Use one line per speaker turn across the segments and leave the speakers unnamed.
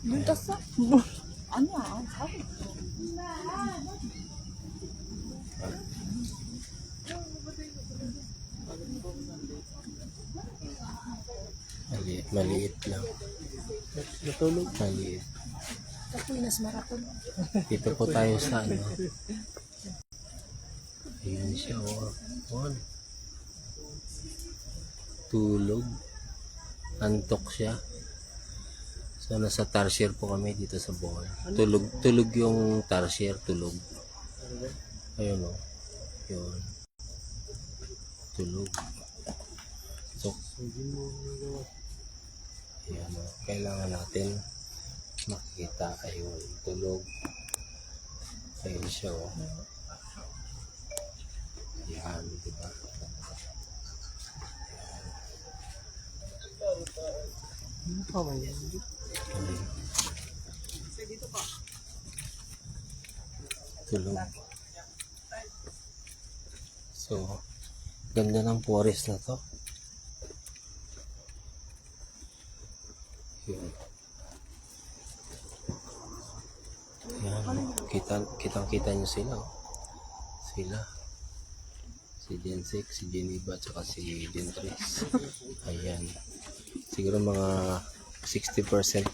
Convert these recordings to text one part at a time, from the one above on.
물 떴어? 아니야, 자고 있어.
Maliit lang.
Natulog.
Maliit.
Kapinas Marathon.
Dito po tayo sa ano. Ayun siya, tulog. Antok siya. So, nasa tarsier po kami dito sa Bohol. Tulog yung tarsier, tulog. Ayun o. Yun. Tulog. So, ayan o. Kailangan natin makita. Ayun, tulog. Ayun siya o. Ayan, diba?
Ano pa ba yan?
Tulog. So, ganda ng forest na to. Yun. Ayan, kitang-kita nyo sila. Sila. Si Jensek, si Geneva, tsaka si Gentris. Ayan. Siguro mga 60%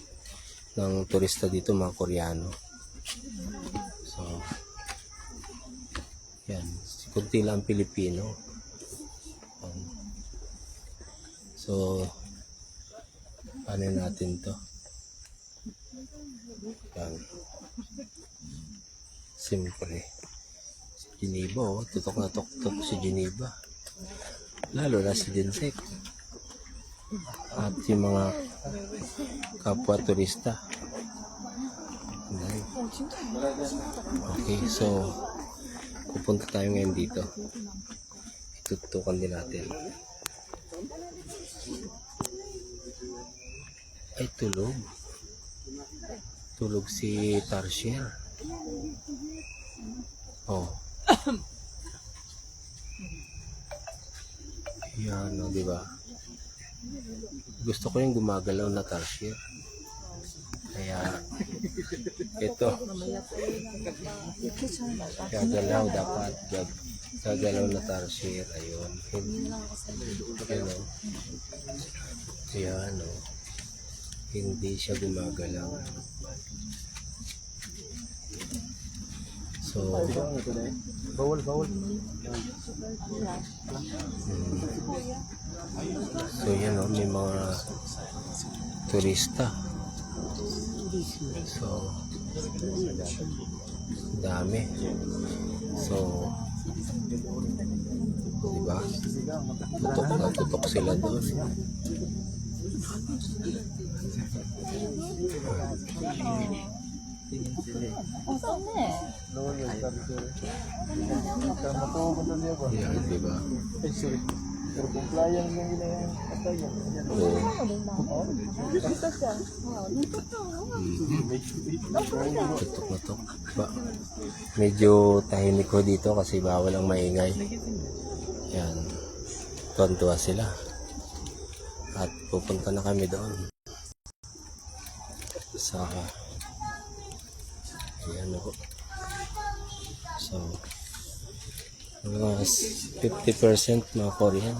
ng turista dito mga Koreano. So, yan. Kunti lang Pilipino. So, ano natin to? Yan. Siyempre. Si Geneva, oh. Tutok na tutok si Geneva. Lalo na si Jensek. At yung mga kapwa turista. Ayan. Okay, so pupunta tayo ngayon dito. Itutukan din natin. Ay, tulog. Tulog si Tarsier. Oh. Yan, no, di ba? Gusto ko yung gumagalaw na tarsier. Kaya ito gagalaw dapat gagalaw na tarsier. Ayun. Ayun. Ayan, no. Hindi siya gumagalaw. So,
Bawal.
So yan o, may mga turista. So, dami. So, diba? Tutok sila doon. Yan, diba?
Pero compliance yung ginayang patayan.
Oo. Tutok. Medyo tahimik ko dito kasi bawal ang maingay. Yan. Tuwan-tuwa sila. At pupunta na kami doon. Sa ayan ako. So, mga 50% mga Korean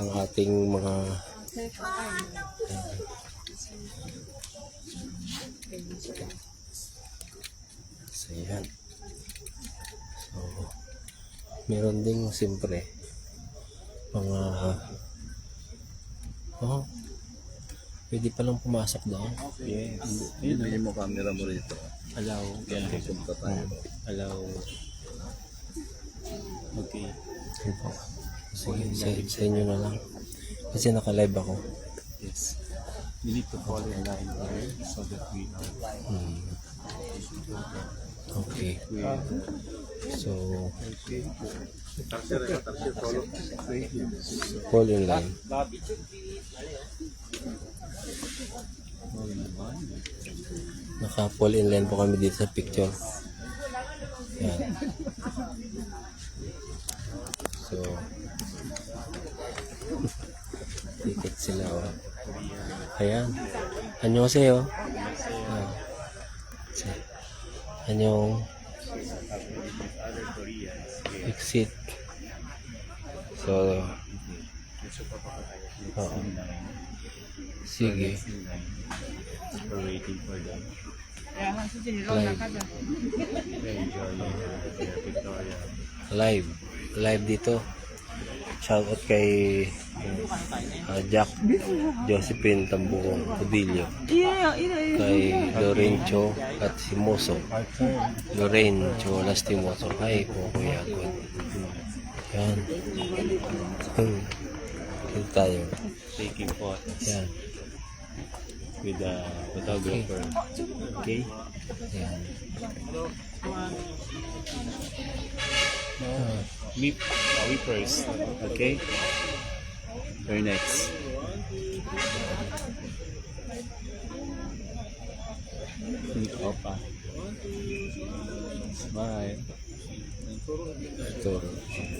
ang ating mga so yan. So meron ding siyempre mga pwede palang pumasok doon.
Yes. Hindi mo camera mo rito.
Allow.
Punta tayo.
Allow.
Okay.
Sige, sa inyo na lang. Kasi naka-live ako.
Yes. We need to follow in line here so that we are
Okay. So, fall in line. Naka-fall in line po kami dito sa picture. Yan. So, ticket sila. Oh. Ayan. 안녕하세요. 안녕. Exit. So, sige.
We're waiting for them.
Live.
We're enjoying Victoria.
Live dito. Shoutout kay Jack Josephine Tambuong Udilio, kay Lorenzo at si Moso, Lorenzo Lastimoso. Hi po Kuya God. Yan. Dito tayo.
Taking photos
Yan.
with the photographer. Okay?
Yan.
Me first. Okay? You're next. Opa. Smile.
Ito.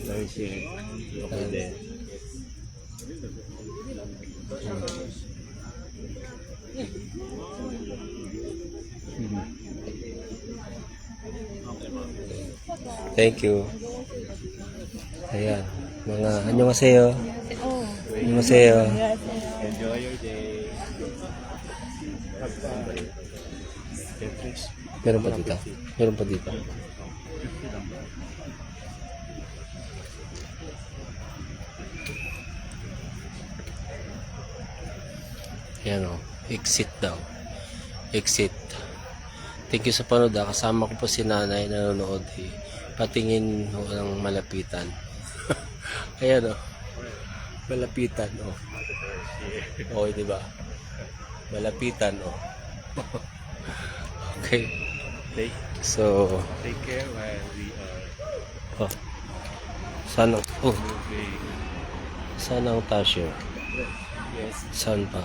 Very shit. Okay there.
Thank you. Ayan. Mga annyeonghaseyo. Annyeonghaseyo.
Enjoy your day. Have fun. Tetris.
Meron pa dito. Meron pa dito. Ayan o. Exit daw. Exit. Thank you sa panood. Kasama ko po si nanay na nanonood. Patingin ho ng malapitan. Ayan o. Malapitan o. Okay, diba? Malapitan o. Okay.
Take care while we are
Oh. Sana,
moving.
sana ang tasyo.
Yes.
Saan pa?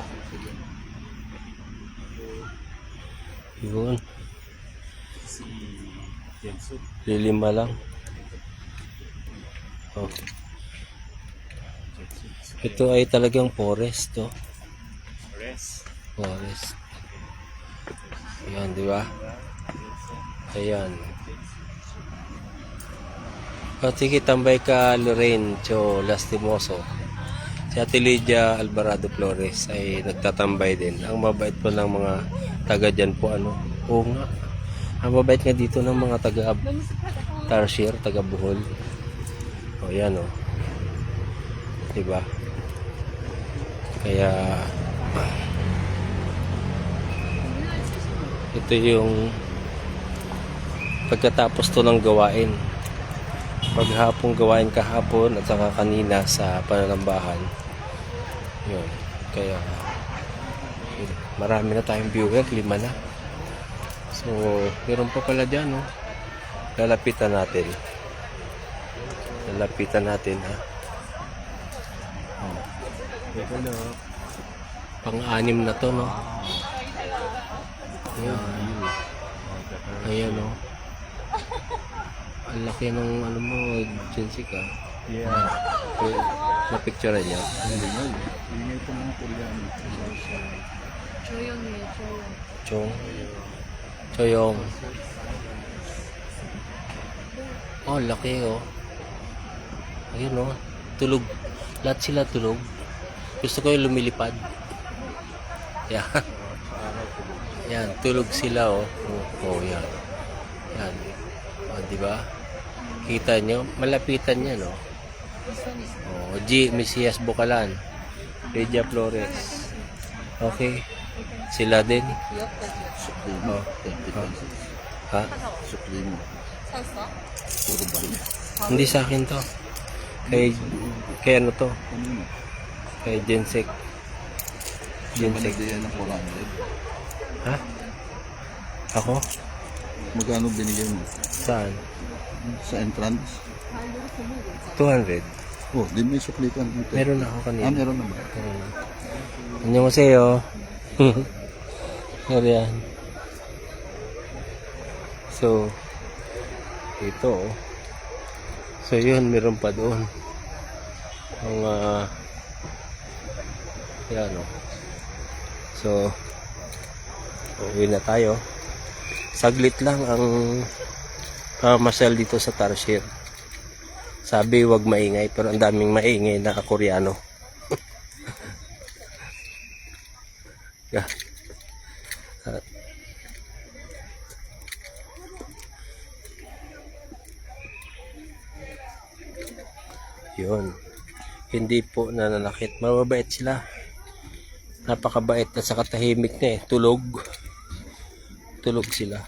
Yun.
Si Jensu.
Lilima lang. Oh. Ito ay talagang forest to.
Rest.
Forest. Ayan, di ba? Ayan. Pati kitambay ka Lorenzo Lastimoso. Si Ate Lydia Alvarado Flores ay nagtatambay din. Ang mabait po ng mga taga dyan po ano. Oo nga. Ang mabait nga dito ng mga taga Tarsier, taga Bohol. O yan o. Diba? Kaya ito yung pagkatapos to ng gawain. Paghapong gawain kahapon at saka kanina sa pananambahan. Yun. Kaya yun. Marami na tayong viewer, 5 na. So, meron pa pala dyan, no? Lalapitan natin. Lalapitan natin, ha? Oh. Pang-anim na to, no? Ayan. Ayan, no? Ang laki ng ano mo, Jessica.
Yeah.
Na-picture niya.
Hindi nga. Hindi nga ito mga Koreano.
조용해요, 조용.
Chong. Choyong. Oh, laki oh. Ayun oh. Tulog. Lahat sila tulog. Gusto ko yung lumilipad. Yan. Yan. Tulog sila oh. Oh, yan. Yan. Oh, di ba? Kita nyo? Malapitan yan oh. Oh, G. Mesias Bukalan. Lydia Flores. Okay. Sila din. Oh. Ha?
샀어?
Hindi sa akin to. Kay ano to? Kay Jensek. Jensek. Ha? Ako?
Magkano binigay mo?
Saan?
Sa entrance?
200.
Oh, di may suklitan.
Meron ako kanina.
Meron na ba?
Meron na. Annyeonghaseyo. Ayan. So, ito oh. So yun, meron pa doon. Ang yan oh. So, Uwi na tayo. Saglit lang ang masal dito sa Tarsier. Sabi wag maingay, pero ang daming maingay na Koreano. Yeah. Yun. Hindi po nananakit. Mababait sila. Napakabait at saka tahimik na eh. Tulog. Tulog sila.